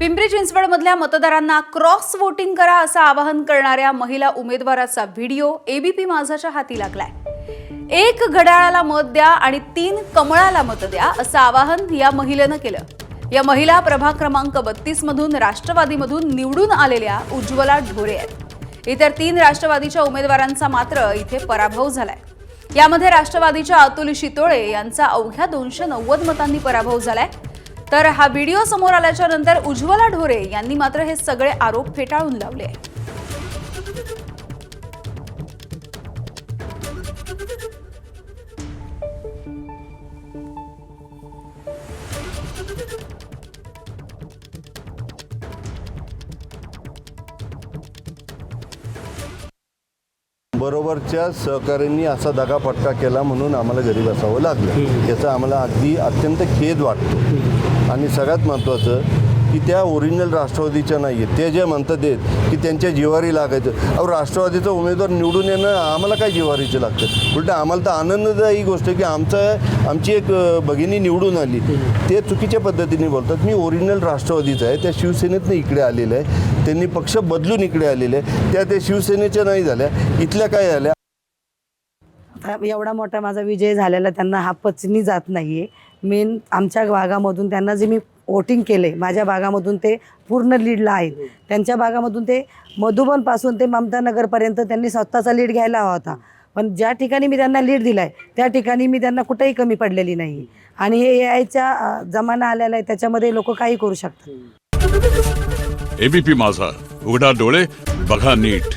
पिंपरी चिंचवडमधल्या मतदारांना cross voting करा असं आवाहन करणाऱ्या महिला उमेदवाराचा व्हिडिओ एबीपी माझाच्या हाती लागलाय। 1 घड्याळाला मत द्या आणि 3 कमळाला मत द्या असं आवाहन या महिलेनं केलं। या महिला प्रभाग क्रमांक 32 मधून राष्ट्रवादीमधून निवडून आलेल्या उज्ज्वला ढोरे आहेत। इतर 3 राष्ट्रवादीच्या उमेदवारांचा मात्र इथे पराभव झालाय। यामध्ये राष्ट्रवादीच्या अतुल शितोळे यांचा अवघ्या 290 मतांनी पराभव झालाय। तर हा व्हिडिओ समोर आल्याच्या नंतर उज्ज्वला ढोरे यांनी मात्र हे सगळे आरोप फेटाळून लावले। बरोबरच्या सहकाऱ्यांनी असा दगाफटका केला म्हणून आम्हाला घरी बसावं लागलं। याचा आम्हाला अत्यंत खेद वाटतो। आणि सगळ्यात महत्त्वाचं की त्या ओरिजिनल राष्ट्रवादीच्या नाही आहेत, ते जे म्हणतात की त्यांच्या जिवारी लागायचं। अहो, राष्ट्रवादीचा उमेदवार निवडून येणं आम्हाला काय जिवारीचं लागतं? उलट आम्हाला तर आनंददायी गोष्ट आहे की आमची एक भगिनी निवडून आली। ते चुकीच्या पद्धतीने बोलतात। मी ओरिजिनल राष्ट्रवादीचा आहे, त्या शिवसेनेतनं इकडे आलेलं आहे, त्यांनी पक्ष बदलून इकडे आलेले आहे। त्या शिवसेनेच्या नाही झाल्या, इथल्या काय झाल्या? एवढा मोठा माझा विजय झालेला त्यांना हा पचनी जात नाहीये। मेन आमच्या भागामधून त्यांना जे मी वोटिंग केले, माझ्या भागामधून ते पूर्ण लीडला आहेत। त्यांच्या भागामधून ते मधुबनपासून ते ममतानगरपर्यंत त्यांनी स्वतःचा लीड घ्यायला हवा होता, पण ज्या ठिकाणी मी त्यांना लीड दिलाय त्या ठिकाणी मी त्यांना कुठेही कमी पडलेली नाही। आणि हे एआयचा जमाना आलेला आहे, त्याच्यामध्ये लोक काही करू शकतात। एबीपी माझा, उघडा डोळे बघा नीट।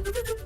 Thank you.